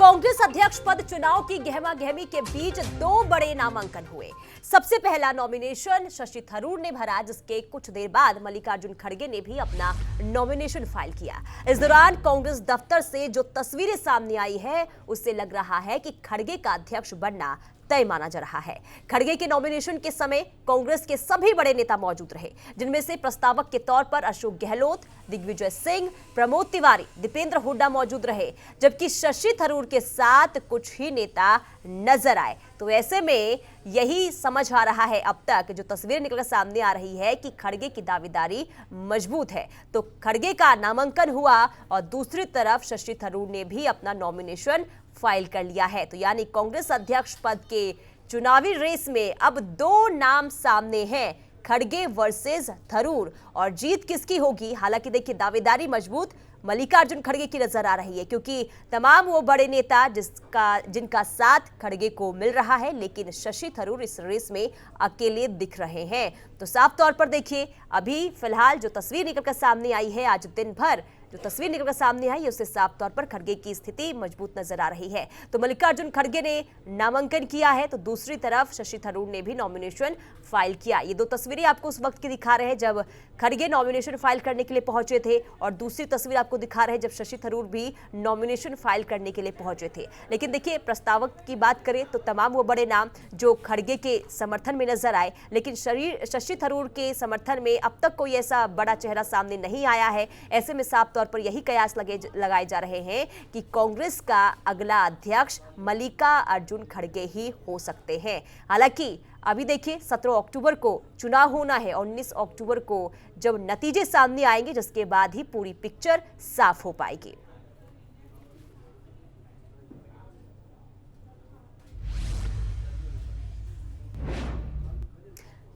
कांग्रेस अध्यक्ष पद चुनाव की गहमागहमी के बीच दो बड़े नामांकन हुए। सबसे पहला नॉमिनेशन शशि थरूर ने भरा, जिसके कुछ देर बाद मल्लिकार्जुन खड़गे ने भी अपना नॉमिनेशन फाइल किया। इस दौरान कांग्रेस दफ्तर से जो तस्वीरें सामने आई है, उससे लग रहा है कि खड़गे का अध्यक्ष बनना तय माना जा रहा है। खड़गे के नॉमिनेशन के समय कांग्रेस के सभी बड़े नेता मौजूद रहे, जिनमें से प्रस्तावक के तौर पर अशोक गहलोत, दिग्विजय सिंह, प्रमोद तिवारी, दीपेंद्र हुड्डा मौजूद रहे, जबकि शशि थरूर के साथ कुछ ही नेता नजर आए। तो ऐसे में यही समझ आ रहा है अब तक जो तस्वीर निकलकर सामने आ रही है कि खड़गे की दावेदारी मजबूत है। तो खड़गे का नामांकन हुआ और दूसरी तरफ शशि थरूर ने भी अपना नॉमिनेशन फाइल कर लिया है। तो यानी कांग्रेस अध्यक्ष पद के चुनावी रेस में अब दो नाम सामने हैं, खड़गे वर्सेस थरूर। और जीत किसकी होगी? हालांकि देखिए, दावेदारी मजबूत मल्लिकार्जुन खड़गे की नजर आ रही है, क्योंकि तमाम वो बड़े नेता जिनका साथ खड़गे को मिल रहा है, लेकिन शशि थरूर इस रेस में अकेले दिख रहे हैं। तो साफ तौर पर देखिए, अभी फिलहाल जो तस्वीर निकलकर सामने आई है, आज दिन भर जो तस्वीर निकलकर सामने आई है, उससे साफ तौर पर खड़गे की स्थिति मजबूत नजर आ रही है। तो मल्लिकार्जुन खड़गे ने नामांकन किया है, तो दूसरी तरफ शशि थरूर ने भी नॉमिनेशन फाइल किया। ये दो तस्वीरें आपको उस वक्त की दिखा रहे हैं जब खड़गे नॉमिनेशन फाइल करने के लिए पहुंचे थे, और दूसरी तस्वीर आपको दिखा रहे हैं जब शशि थरूर भी नॉमिनेशन फाइल करने के लिए पहुंचे थे। लेकिन देखिए, प्रस्तावक की बात करें तो तमाम वो बड़े नाम जो खड़गे के समर्थन में नजर आए, लेकिन शशि थरूर के समर्थन में अब तक कोई ऐसा बड़ा चेहरा सामने नहीं आया है। ऐसे में साफ तौर पर यही कयास लगाए जा रहे हैं कि कांग्रेस का अगला अध्यक्ष मल्लिकार्जुन खड़गे ही हो सकते हैं। हालांकि अभी देखिए, 17 अक्टूबर को चुनाव होना है और 19 अक्टूबर को जब नतीजे सामने आएंगे, जिसके बाद ही पूरी पिक्चर साफ हो पाएगी।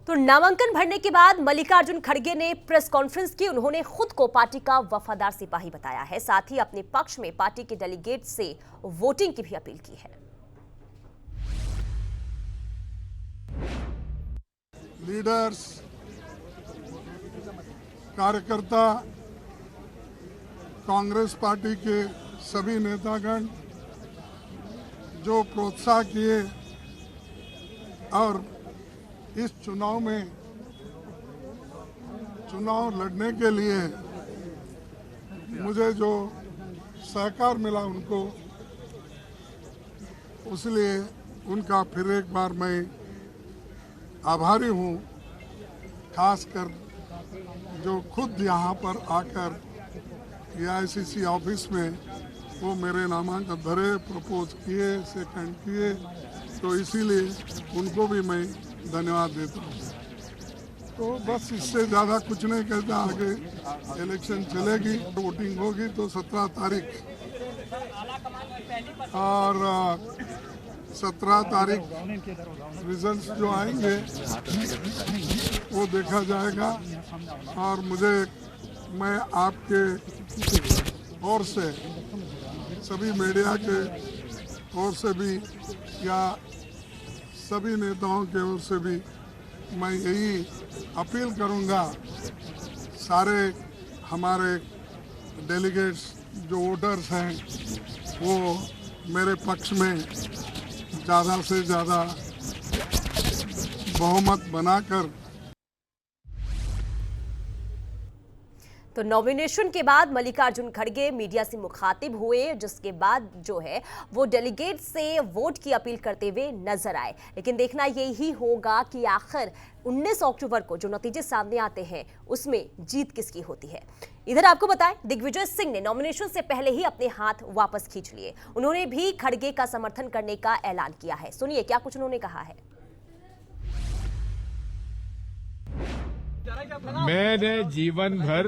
तो नामांकन भरने के बाद मल्लिकार्जुन खड़गे ने प्रेस कॉन्फ्रेंस की। उन्होंने खुद को पार्टी का वफादार सिपाही बताया है, साथ ही अपने पक्ष में पार्टी के डेलीगेट से वोटिंग की भी अपील की है। लीडर्स, कार्यकर्ता, कांग्रेस पार्टी के सभी नेतागण जो प्रोत्साहन किए और इस चुनाव में चुनाव लड़ने के लिए मुझे जो सहकार मिला उनको, उसलिए उनका फिर एक बार मैं आभारी हूँ। खासकर जो खुद यहाँ पर आकर AICC ऑफिस में वो मेरे नामांकन भरे, प्रपोज किए, सेकंड किए, तो इसीलिए उनको भी मैं धन्यवाद देता हूँ। तो बस इससे ज़्यादा कुछ नहीं कहता। आगे इलेक्शन चलेगी, वोटिंग होगी तो 17 तारीख और 17 तारीख रिजल्ट्स जो आएंगे वो देखा जाएगा। और मैं आपके ओर से, सभी मीडिया के ओर से भी या सभी नेताओं के ओर से भी मैं यही अपील करूंगा, सारे हमारे डेलीगेट्स जो वोटर्स हैं वो मेरे पक्ष में ज़्यादा से ज़्यादा बहुमत बनाकर। तो नॉमिनेशन के बाद मल्लिकार्जुन खड़गे मीडिया से मुखातिब हुए, जिसके बाद जो है वो डेलीगेट से वोट की अपील करते हुए नजर आए। लेकिन देखना यही होगा कि आखिर 19 अक्टूबर को जो नतीजे सामने आते हैं उसमें जीत किसकी होती है। इधर आपको बताएं, दिग्विजय सिंह ने नॉमिनेशन से पहले ही अपने हाथ वापस खींच लिए। उन्होंने भी खड़गे का समर्थन करने का ऐलान किया है। सुनिए क्या कुछ उन्होंने कहा है। मैंने जीवन भर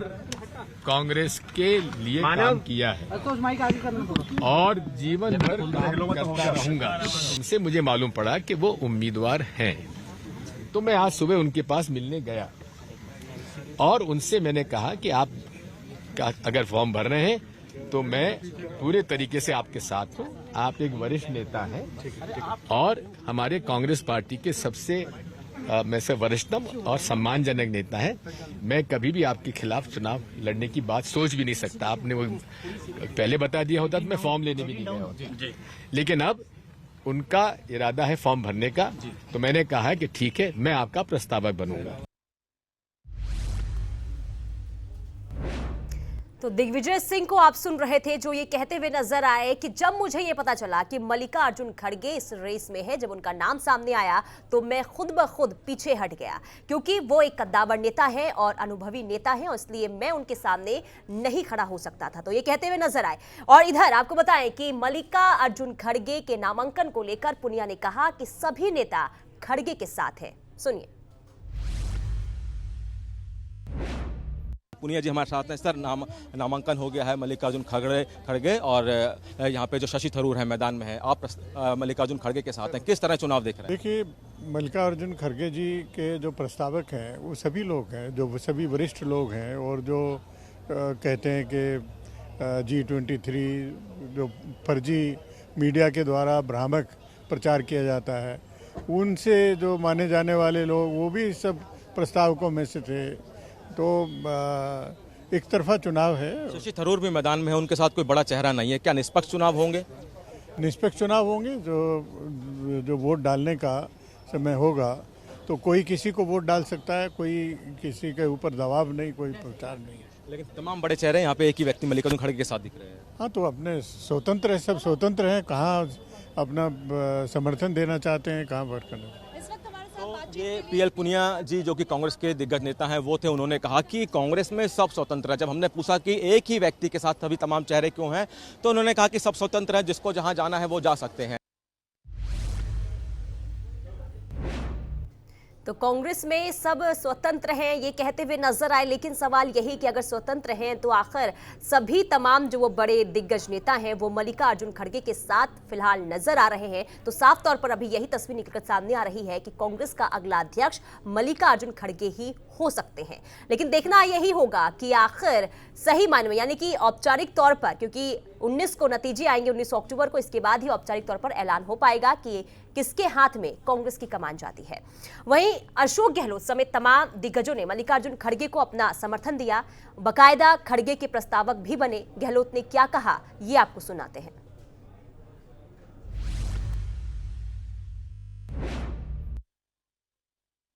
कांग्रेस के लिए काम किया है और जीवन भर काम करता रहूंगा। उनसे मुझे मालूम पड़ा कि वो उम्मीदवार हैं, तो मैं आज सुबह उनके पास मिलने गया और उनसे मैंने कहा कि आप अगर फॉर्म भर रहे हैं तो मैं पूरे तरीके से आपके साथ हूं। आप एक वरिष्ठ नेता हैं और हमारे कांग्रेस पार्टी के सबसे में से वरिष्ठतम और सम्मानजनक नेता है। मैं कभी भी आपके खिलाफ चुनाव लड़ने की बात सोच भी नहीं सकता। आपने वो पहले बता दिया होता तो मैं फॉर्म लेने भी नहीं गया होता। लेकिन अब उनका इरादा है फॉर्म भरने का, तो मैंने कहा है कि ठीक है, मैं आपका प्रस्तावक बनूंगा। तो दिग्विजय सिंह को आप सुन रहे थे, जो ये कहते हुए नजर आए कि जब मुझे ये पता चला कि मल्लिकार्जुन खड़गे इस रेस में है, जब उनका नाम सामने आया तो मैं खुद ब खुद पीछे हट गया, क्योंकि वो एक कद्दावर नेता है और अनुभवी नेता है और इसलिए मैं उनके सामने नहीं खड़ा हो सकता था। तो ये कहते हुए नजर आए। और इधर आपको बताएं कि मल्लिकार्जुन खड़गे के नामांकन को लेकर पुनिया ने कहा कि सभी नेता खड़गे के साथ है। सुनिए। पुनिया जी हमारे साथ हैं। सर, नामांकन हो गया है मल्लिकार्जुन खड़गे और यहाँ पे जो शशि थरूर है मैदान में है, आप मल्लिकार्जुन खड़गे के साथ हैं, किस तरह चुनाव देख रहे हैं? देखिए, मल्लिकार्जुन खड़गे जी के जो प्रस्तावक हैं वो सभी लोग हैं, जो सभी वरिष्ठ लोग हैं और जो कहते हैं कि G23 जो फर्जी मीडिया के द्वारा भ्रामक प्रचार किया जाता है, उनसे जो माने जाने वाले लोग वो भी सब प्रस्तावकों में से थे। तो एक तरफा चुनाव है। शशि थरूर भी मैदान में है, उनके साथ कोई बड़ा चेहरा नहीं है। क्या निष्पक्ष चुनाव होंगे? निष्पक्ष चुनाव होंगे। जो वोट डालने का समय होगा तो कोई किसी को वोट डाल सकता है, कोई किसी के ऊपर दबाव नहीं, कोई प्रचार नहीं है। लेकिन तमाम बड़े चेहरे यहाँ पे एक ही व्यक्ति मल्लिकार्जुन खड़गे के साथ दिख रहे हैं। हाँ, तो अपने स्वतंत्र है, सब स्वतंत्र हैं, कहाँ अपना समर्थन देना चाहते हैं, कहाँ वोट करना। ये पीएल पुनिया जी जो कि कांग्रेस के दिग्गज नेता हैं वो थे, उन्होंने कहा कि कांग्रेस में सब स्वतंत्र है। जब हमने पूछा कि एक ही व्यक्ति के साथ सभी तमाम चेहरे क्यों हैं, तो उन्होंने कहा कि सब स्वतंत्र है, जिसको जहां जाना है वो जा सकते हैं। तो कांग्रेस में सब स्वतंत्र हैं ये कहते हुए नजर आए, लेकिन सवाल यही कि अगर स्वतंत्र हैं तो आखिर सभी तमाम जो वो बड़े दिग्गज नेता हैं वो मल्लिकार्जुन खड़गे के साथ फिलहाल नजर आ रहे हैं। तो साफ तौर पर अभी यही तस्वीर निकलकर सामने आ रही है कि कांग्रेस का अगला अध्यक्ष मल्लिकार्जुन खड़गे ही हो सकते हैं। लेकिन देखना यही होगा कि आखिर सही मायने में, यानी कि औपचारिक तौर पर, क्योंकि 19 को नतीजे आएंगे, 19 अक्टूबर को, इसके बाद ही औपचारिक तौर पर ऐलान हो पाएगा कि किसके हाथ में कांग्रेस की कमान जाती है। वहीं अशोक गहलोत समेत तमाम दिग्गजों ने मल्लिकार्जुन खड़गे को अपना समर्थन दिया, बकायदा खड़गे के प्रस्तावक भी बने। गहलोत ने क्या कहा ये आपको सुनाते हैं।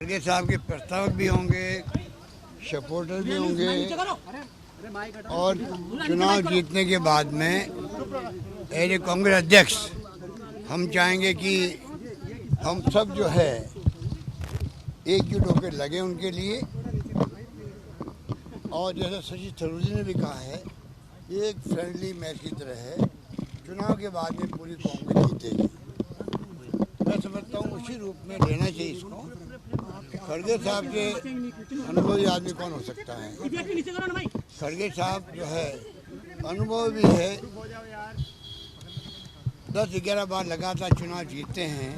खड़गे साहब के प्रस्तावक भी होंगे, सपोर्टर भी होंगे और चुनाव जीतने के बाद में एज ए कांग्रेस अध्यक्ष हम चाहेंगे कि हम सब जो है एकजुट होकर लगे उनके लिए। और जैसा शशि थरूर जी ने भी कहा है, ये एक फ्रेंडली मैच की तरह है। चुनाव के बाद में पूरी कांग्रेस जीतेगी। मैं समझता हूँ उसी रूप में लेना चाहिए इसको। खड़गे साहब के अनुभवी आदमी कौन हो सकता है? खड़गे साहब जो है अनुभव भी है, 10-11 बार लगातार चुनाव जीते हैं,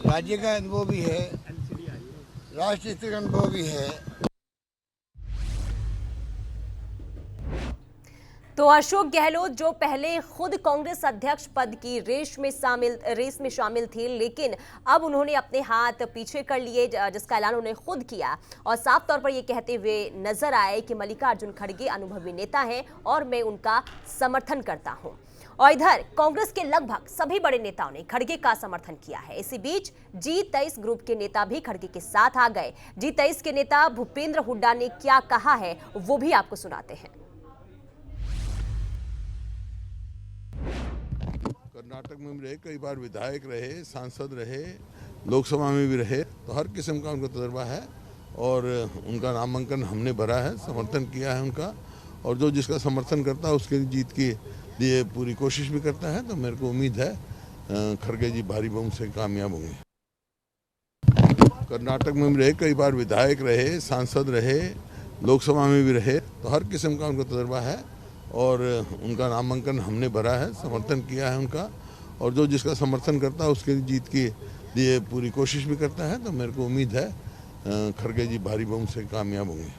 राज्य का अनुभव भी है, राष्ट्रीय स्तर का अनुभव भी है। तो अशोक गहलोत जो पहले खुद कांग्रेस अध्यक्ष पद की रेस में शामिल थे, लेकिन अब उन्होंने अपने हाथ पीछे कर लिए, जिसका ऐलान उन्होंने खुद किया और साफ तौर पर यह कहते हुए नजर आए कि मल्लिकार्जुन खड़गे अनुभवी नेता हैं और मैं उनका समर्थन करता हूं। और इधर कांग्रेस के लगभग सभी बड़े नेताओं ने खड़गे का समर्थन किया है। इसी बीच G23 ग्रुप के नेता भी खड़गे के साथ आ गए। G23 के नेता भूपेंद्र हुड्डा ने क्या कहा है वो भी आपको सुनाते हैं। कर्नाटक में भी रहे, कई बार विधायक रहे, सांसद रहे, लोकसभा में भी रहे, तो हर किस्म का उनका तजुर्बा है और उनका नामांकन हमने भरा है, समर्थन किया है उनका। और जो जिसका समर्थन करता है उसके जीत के लिए पूरी कोशिश भी करता है। तो मेरे को उम्मीद है खड़गे जी भारी बहुमत से कामयाब होंगे। कर्नाटक में भी रहे, कई बार विधायक रहे, सांसद रहे, लोकसभा में भी रहे, तो हर किस्म का उनका तजुर्बा है और उनका नामांकन हमने भरा है, समर्थन किया है उनका। और जो जिसका समर्थन करता है उसके जीत के लिए पूरी कोशिश भी करता है। तो मेरे को उम्मीद है खड़गे जी भारी बहुमत से कामयाब होंगे।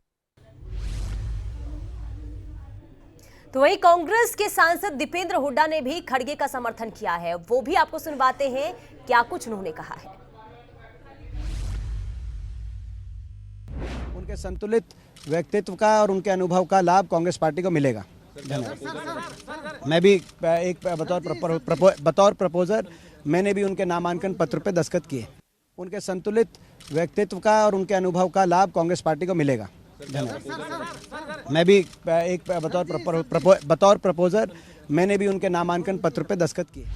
तो वही कांग्रेस के सांसद दीपेंद्र हुड्डा ने भी खड़गे का समर्थन किया है, वो भी आपको सुनवाते हैं क्या कुछ उन्होंने कहा है। उनके संतुलित व्यक्तित्व का और उनके अनुभव का लाभ कांग्रेस पार्टी को मिलेगा। धन्यवाद। मैं भी एक बतौर प्रपोजर मैंने भी उनके नामांकन पत्र पे दस्तखत किए। उनके संतुलित व्यक्तित्व का और उनके अनुभव का लाभ कांग्रेस पार्टी को मिलेगा। धन्यवाद। मैं भी एक बतौर प्रपोजर मैंने भी उनके नामांकन पत्र पे दस्तखत किए।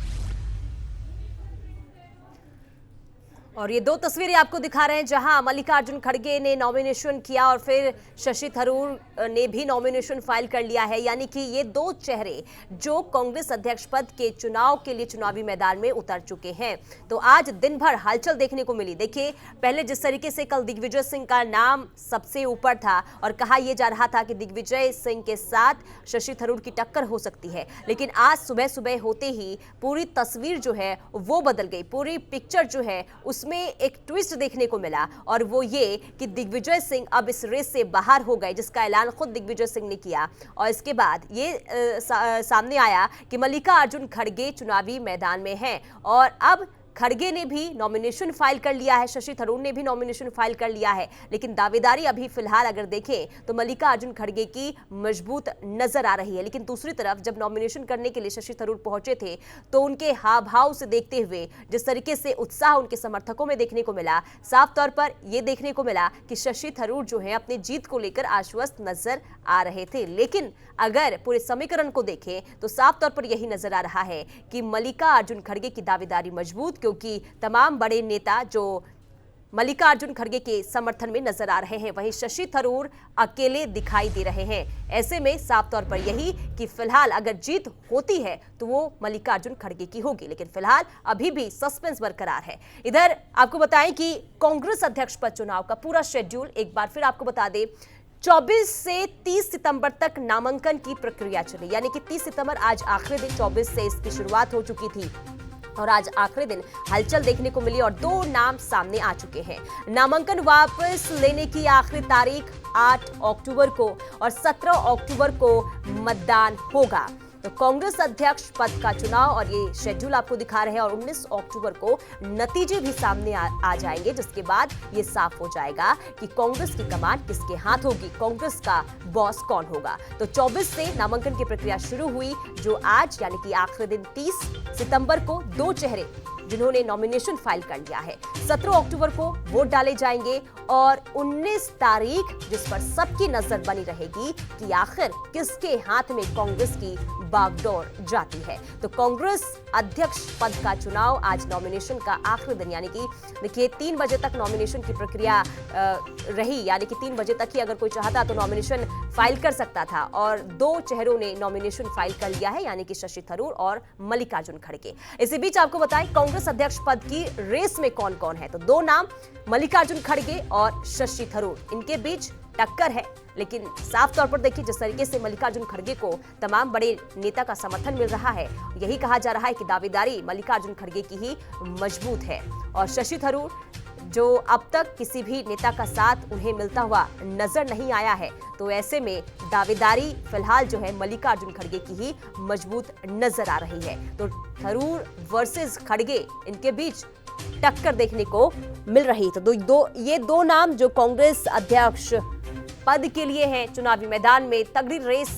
और ये दो तस्वीरें आपको दिखा रहे हैं जहां मल्लिकार्जुन खड़गे ने नॉमिनेशन किया और फिर शशि थरूर ने भी नॉमिनेशन फाइल कर लिया है। यानी कि ये दो चेहरे जो कांग्रेस अध्यक्ष पद के चुनाव के लिए चुनावी मैदान में उतर चुके हैं। तो आज दिन भर हलचल देखने को मिली। देखिए, पहले जिस तरीके से कल दिग्विजय सिंह का नाम सबसे ऊपर था और कहा यह जा रहा था कि दिग्विजय सिंह के साथ शशि थरूर की टक्कर हो सकती है, लेकिन आज सुबह सुबह होते ही पूरी तस्वीर जो है वो बदल गई। पूरी पिक्चर जो है उसमें एक ट्विस्ट देखने को मिला और वो ये कि दिग्विजय सिंह अब इस रेस से बाहर हो गए, जिसका ऐलान खुद दिग्विजय सिंह ने किया। और इसके बाद ये सामने आया कि मल्लिकार्जुन खड़गे चुनावी मैदान में हैं और अब खड़गे ने भी नॉमिनेशन फाइल कर लिया है, शशि थरूर ने भी नॉमिनेशन फाइल कर लिया है। लेकिन दावेदारी अभी फिलहाल अगर देखें तो मल्लिकार्जुन खड़गे की मजबूत नजर आ रही है। लेकिन दूसरी तरफ जब नॉमिनेशन करने के लिए शशि थरूर पहुंचे थे तो उनके हाव भाव से देखते हुए जिस तरीके से उत्साह उनके समर्थकों में देखने को मिला, साफ तौर पर यह देखने को मिला कि शशि थरूर जो है अपनी जीत को लेकर आश्वस्त नजर आ रहे थे। लेकिन अगर पूरे समीकरण को देखें तो साफ तौर पर यही नजर आ रहा है कि मल्लिकार्जुन खड़गे की दावेदारी मजबूत, क्योंकि तमाम बड़े नेता जो मल्लिकार्जुन खड़गे के समर्थन में नजर आ रहे हैं, वहीं शशि थरूर अकेले दिखाई दे रहे हैं। ऐसे में साफ तौर पर यही कि फिलहाल अगर जीत होती है तो वो मल्लिकार्जुन खड़गे की होगी। लेकिन फिलहाल अभी भी सस्पेंस बरकरार है। इधर आपको बताएं कि कांग्रेस अध्यक्ष पद चुनाव का पूरा शेड्यूल एक बार फिर आपको बता दें। 24 से 30 सितंबर तक नामांकन की प्रक्रिया चली, यानी कि 30 सितंबर आज आखिरी दिन, 24 से इसकी शुरुआत हो चुकी थी और आज आखिरी दिन हलचल देखने को मिली और दो नाम सामने आ चुके हैं। नामांकन वापस लेने की आखिरी तारीख 8 अक्टूबर को और 17 अक्टूबर को मतदान होगा। तो कांग्रेस अध्यक्ष पद का चुनाव और ये शेड्यूल आपको दिखा रहे हैं और 19 अक्टूबर को नतीजे भी सामने आ जाएंगे, जिसके बाद ये साफ हो जाएगा कि कांग्रेस की कमान किसके हाथ होगी, कांग्रेस का बॉस कौन होगा। तो 24 से नामांकन की प्रक्रिया शुरू हुई, जो आज यानी कि आखिरी दिन 30 सितंबर को दो चेहरे जिन्होंने नॉमिनेशन फाइल कर लिया है, 17 अक्टूबर को वोट डाले जाएंगे और 19 तारीख जिस पर सबकी नजर बनी रहेगी कि आखिर किसके हाथ में कांग्रेस की बागडोर जाती है। तो कांग्रेस अध्यक्ष पद का चुनाव आज नॉमिनेशन का आखिरी दिन, यानी कि देखिए 3 बजे तक नॉमिनेशन की प्रक्रिया रही, यानी कि 3 बजे तक ही अगर कोई चाहता तो नॉमिनेशन फाइल कर सकता था और दो चेहरों ने नॉमिनेशन फाइल कर लिया है, यानी कि शशि थरूर और मल्लिकार्जुन खड़गे। इसी बीच आपको बताएं कांग्रेस अध्यक्ष पद की रेस में कौन कौन है। तो दो नाम मल्लिकार्जुन खड़गे और शशि थरूर, इनके बीच टक्कर है। लेकिन साफ तौर पर देखिए जिस तरीके से मल्लिकार्जुन खड़गे को तमाम बड़े नेता का समर्थन मिल रहा है, यही कहा जा रहा है कि दावेदारी मल्लिकार्जुन खड़गे की ही मजबूत है और शशि थरूर जो अब तक किसी भी नेता का साथ उन्हें मिलता हुआ नजर नहीं आया है, तो ऐसे में दावेदारी फिलहाल जो है मल्लिकार्जुन खड़गे की ही मजबूत नजर आ रही है। तो थरूर वर्सेस खड़गे, इनके बीच टक्कर देखने को मिल रही। तो ये दो नाम जो कांग्रेस अध्यक्ष पद के लिए हैं, चुनावी मैदान में तगड़ी रेस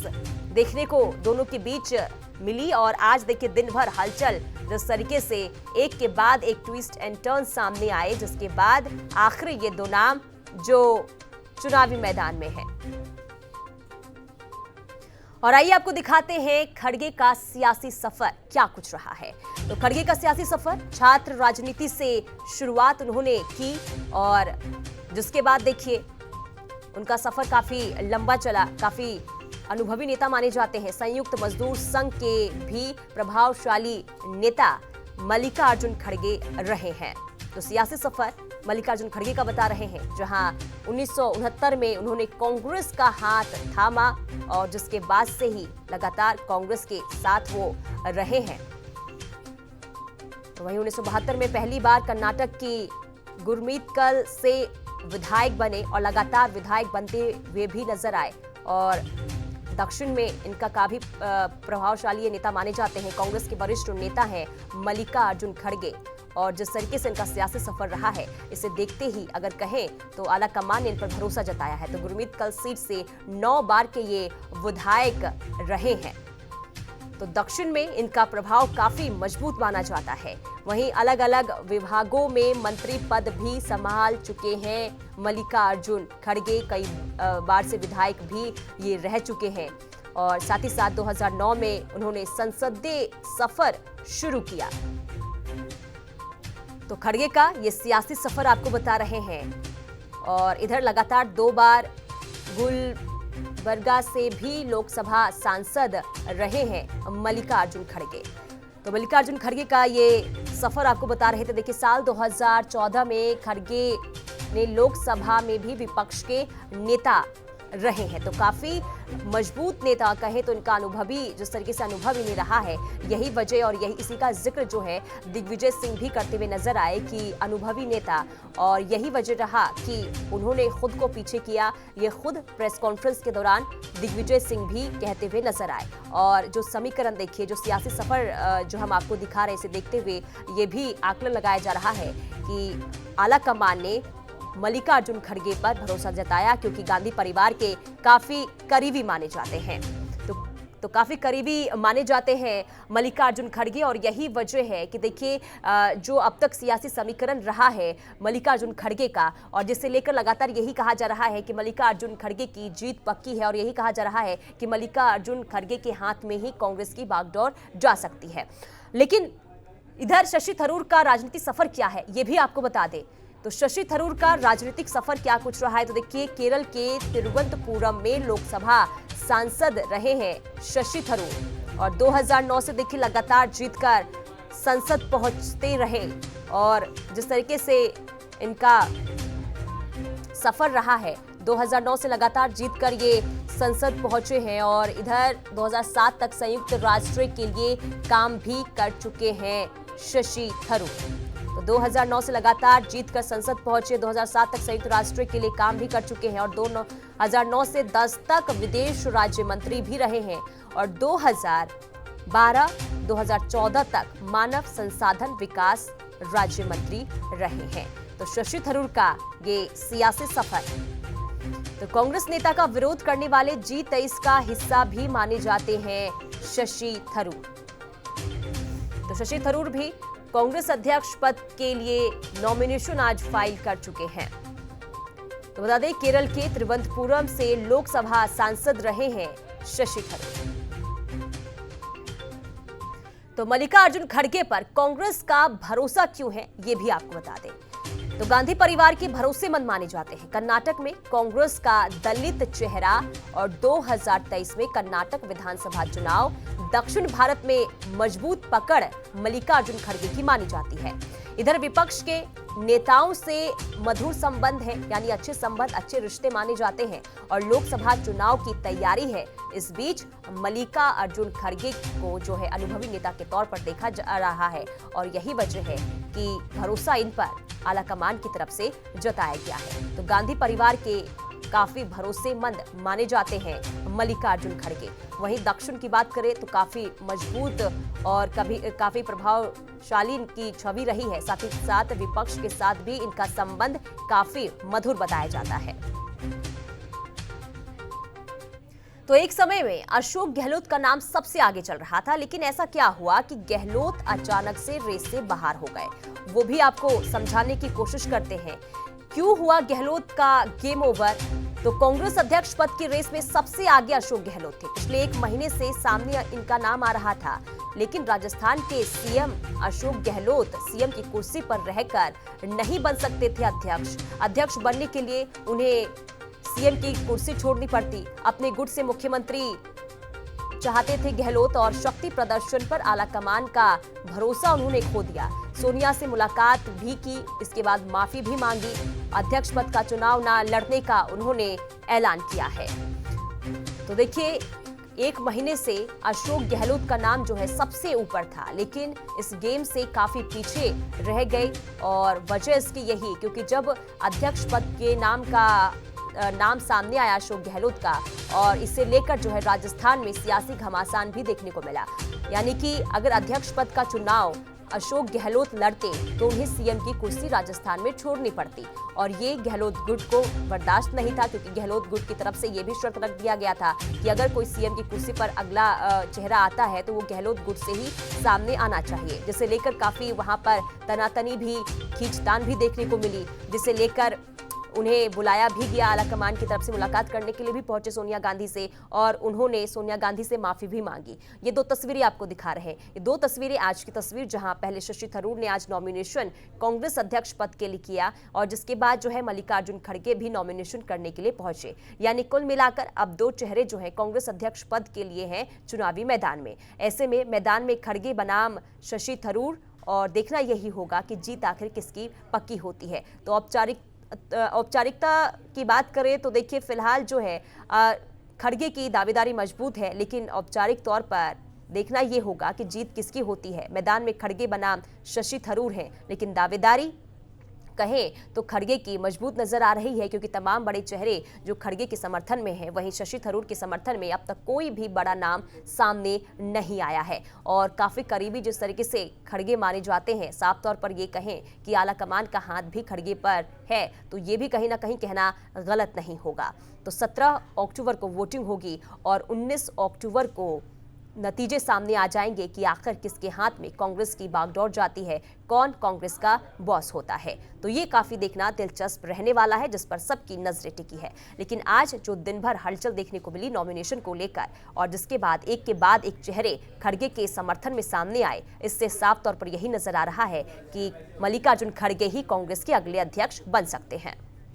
देखने को दोनों के बीच मिली और आज देखिए दिन भर हलचल, जिस तरीके से एक के बाद एक ट्विस्ट एंड टर्न सामने आए, जिसके बाद आखिर ये दो नाम जो चुनावी मैदान में है। और आइए आपको दिखाते हैं खड़गे का सियासी सफर क्या कुछ रहा है। तो खड़गे का सियासी सफर, छात्र राजनीति से शुरुआत उन्होंने की और जिसके बाद देखिए उनका सफर काफी लंबा चला, काफी अनुभवी नेता माने जाते हैं। संयुक्त मजदूर संघ के भी प्रभावशाली नेता मल्लिकार्जुन खड़गे रहे हैं। तो सियासी सफर मल्लिकार्जुन खड़गे का बता रहे हैं, जहां 1969 में उन्होंने कांग्रेस का हाथ थामा और जिसके बाद से ही लगातार कांग्रेस के साथ वो रहे हैं। तो वहीं 1972 में पहली बार कर्नाटक की गुरमीतकल से विधायक बने और लगातार विधायक बनते हुए भी नजर आए और दक्षिण में इनका काफी प्रभावशाली ये नेता माने जाते हैं। कांग्रेस के वरिष्ठ नेता हैं मल्लिकार्जुन खड़गे, और जिस तरीके से इनका सियासी सफर रहा है, इसे देखते ही अगर कहें तो आला कमान ने इन पर भरोसा जताया है। तो गुरमीत कल सीट से 9 बार के ये विधायक रहे हैं, तो दक्षिण में इनका प्रभाव काफी मजबूत माना जाता है। वहीं अलग अलग विभागों में मंत्री पद भी संभाल चुके हैं मल्लिकार्जुन खड़गे, कई बार से विधायक भी ये रह चुके हैं, और साथ ही साथ 2009 में उन्होंने संसदीय सफर शुरू किया। तो खड़गे का ये सियासी सफर आपको बता रहे हैं, और इधर लगातार 2 बार गुलबर्गा से भी लोकसभा सांसद रहे हैं मल्लिकार्जुन खड़गे। तो मल्लिकार्जुन खड़गे का ये सफर आपको बता रहे थे। देखिए, साल 2014 में खड़गे ने लोकसभा में भी विपक्ष के नेता रहे हैं, तो काफी मजबूत नेता कहे तो इनका अनुभवी, जिस तरीके से अनुभव इन्हें रहा है, यही वजह और यही इसी का जिक्र जो है दिग्विजय सिंह भी करते हुए नजर आए कि अनुभवी नेता, और यही वजह रहा कि उन्होंने खुद को पीछे किया। ये खुद प्रेस कॉन्फ्रेंस के दौरान दिग्विजय सिंह भी कहते हुए नजर आए। और जो समीकरण देखिए, जो सियासी सफर जो हम आपको दिखा रहे हैं, इसे देखते हुए ये भी आकलन लगाया जा रहा है कि आला कमान ने मल्लिकार्जुन खड़गे पर भरोसा जताया, क्योंकि गांधी परिवार के काफी करीबी माने जाते हैं। तो काफी करीबी माने जाते हैं मल्लिकार्जुन खड़गे, और यही वजह है कि देखिए जो अब तक सियासी समीकरण रहा है मल्लिकार्जुन खड़गे का, और जिसे लेकर लगातार यही कहा जा रहा है कि मल्लिकार्जुन खड़गे की जीत पक्की है, और यही कहा जा रहा है कि मल्लिकार्जुन खड़गे के हाथ में ही कांग्रेस की बागडोर जा सकती है। लेकिन इधर शशि थरूर का राजनीतिक सफर क्या है, ये भी आपको बता दें। तो शशि थरूर का राजनीतिक सफर क्या कुछ रहा है, तो देखिए, केरल के तिरुवनंतपुरम में लोकसभा सांसद रहे हैं शशि थरूर, और 2009 से देखिए लगातार जीतकर संसद पहुंचते रहे, और जिस तरीके से इनका सफर रहा है, 2009 से लगातार जीतकर ये संसद पहुंचे हैं, और इधर 2007 तक संयुक्त राष्ट्र के लिए काम भी कर चुके हैं शशि थरूर। तो 2009 से लगातार जीतकर संसद पहुंचे, 2007 तक संयुक्त राष्ट्र के लिए काम भी कर चुके हैं, और 2009 से 10 तक विदेश राज्य मंत्री भी रहे हैं, और 2012-2014 तक मानव संसाधन विकास राज्य मंत्री रहे हैं। तो शशि थरूर का ये सियासी सफर। तो कांग्रेस नेता का विरोध करने वाले G23 का हिस्सा भी माने जाते हैं शशि थरूर। तो शशि थरूर भी कांग्रेस अध्यक्ष पद के लिए नॉमिनेशन आज फाइल कर चुके हैं। तो बता दें, केरल के तिरुवनंतपुरम से लोकसभा सांसद रहे हैं शशि थरूर। तो मल्लिकार्जुन खड़गे पर कांग्रेस का भरोसा क्यों है, ये भी आपको बता दें। तो गांधी परिवार के भरोसेमंद माने जाते हैं। कर्नाटक में कांग्रेस का दलित चेहरा, और 2023 में कर्नाटक विधानसभा चुनाव, दक्षिण भारत में मजबूत पकड़ मल्लिकार्जुन खड़गे की मानी जाती है। इधर विपक्ष के नेताओं से मधुर संबंध है, यानी अच्छे संबंध, अच्छे रिश्ते माने जाते हैं, और लोकसभा चुनाव की तैयारी है। इस बीच मल्लिकार्जुन खड़गे को जो है अनुभवी नेता के तौर पर देखा जा रहा है, और यही वजह है कि भरोसा इन पर आला कमान की तरफ से जताया गया है। तो गांधी परिवार के काफी भरोसेमंद माने जाते हैं मल्लिकार्जुन खड़गे। वहीं दक्षिण की बात करें तो काफी मजबूत और काफी प्रभावशाली इनकी छवि रही है। साथ ही साथ विपक्ष के साथ भी इनका संबंध काफी मधुर बताया जाता है। तो एक समय में अशोक गहलोत का नाम सबसे आगे चल रहा था, लेकिन ऐसा क्या हुआ कि गहलोत अचानक से रेस से बाहर हो गए, वो भी आपको समझाने की कोशिश करते हैं। क्यों हुआ गहलोत का गेम ओवर? तो कांग्रेस अध्यक्ष पद की रेस में सबसे आगे अशोक गहलोत थे। पिछले 1 महीने से सामने इनका नाम आ रहा था, लेकिन राजस्थान के सीएम अशोक गहलोत सीएम की कुर्सी पर रहकर नहीं बन सकते थे अध्यक्ष बनने के लिए उन्हें सीएम की कुर्सी छोड़नी पड़ती। अपने गुट से मुख्यमंत्री चाहते थे गहलोत, और शक्ति प्रदर्शन पर आला कमान का भरोसा उन्होंने खो दिया। सोनिया से मुलाकात भी की, इसके बाद माफी भी मांगी। अध्यक्ष पद का चुनाव न लड़ने का उन्होंने ऐलान किया है। तो देखिए, 1 महीने से अशोक गहलोत का नाम जो है सबसे ऊपर था, लेकिन इस गेम से काफी पीछे रह गए, और वजह इसकी यही, क्योंकि जब अध्यक्ष पद के नाम का नाम सामने आया अशोक गहलोत का, और इसे लेकर जो है राजस्थान में सियासी घमासान भी देखने को मिला। यानी कि अगर अध्यक्ष पद का चुनाव अशोक गहलोत लड़ते तो उन्हें सीएम की कुर्सी राजस्थान में छोड़नी पड़ती, और ये गहलोत गुट को बर्दाश्त नहीं था, क्योंकि गहलोत गुट की तरफ से ये भी शर्त रख दिया गया था कि अगर कोई सीएम की कुर्सी पर अगला चेहरा आता है तो वो गहलोत गुट से ही सामने आना चाहिए, जिसे लेकर काफी वहां पर तनातनी भी, खींचतान भी देखने को मिली, जिसे लेकर उन्हें बुलाया भी गया। आलाकमान की तरफ से मुलाकात करने के लिए भी पहुंचे सोनिया गांधी से, और उन्होंने सोनिया गांधी से माफी भी मांगी। ये दो तस्वीरें आपको दिखा रहे हैं। ये दो तस्वीरें आज की तस्वीर, जहां पहले शशि थरूर ने आज नॉमिनेशन कांग्रेस अध्यक्ष पद के लिए किया, और जिसके बाद जो है मल्लिकार्जुन खड़गे भी नॉमिनेशन करने के लिए पहुंचे। यानी कुल मिलाकर अब दो चेहरे जो है कांग्रेस अध्यक्ष पद के लिए हैं चुनावी मैदान में। ऐसे में मैदान में खड़गे बनाम शशि थरूर, और देखना यही होगा कि जीत आखिर किसकी पक्की होती है। तो औपचारिकता की बात करें तो देखिए फिलहाल जो है खड़गे की दावेदारी मजबूत है, लेकिन औपचारिक तौर पर देखना यह होगा कि जीत किसकी होती है। मैदान में खड़गे बनाम शशि थरूर हैं, लेकिन दावेदारी कहें तो खड़गे की मजबूत नजर आ रही है, क्योंकि तमाम बड़े चेहरे जो खड़गे के समर्थन में हैं, वहीं शशि थरूर के समर्थन में अब तक कोई भी बड़ा नाम सामने नहीं आया है। और काफी करीबी जिस तरीके से खड़गे माने जाते हैं, साफ तौर पर ये कहें कि आला कमान का हाथ भी खड़गे पर है, तो ये भी कहीं ना कहीं कहना गलत नहीं होगा। तो 17 अक्टूबर को वोटिंग होगी और 19 अक्टूबर को नतीजे सामने आ जाएंगे कि आखिर किसके हाथ में कांग्रेस की बागडोर जाती है, कौन कांग्रेस का बॉस होता है। तो ये काफी देखना दिलचस्प रहने वाला है, जिस पर सबकी नजरें टिकी है। लेकिन आज जो दिन भर हलचल देखने को मिली नॉमिनेशन को लेकर, और जिसके बाद एक के बाद एक चेहरे खड़गे के समर्थन में सामने आए, इससे साफ तौर पर यही नजर आ रहा है कि मल्लिकार्जुन खड़गे ही कांग्रेस के अगले अध्यक्ष बन सकते हैं।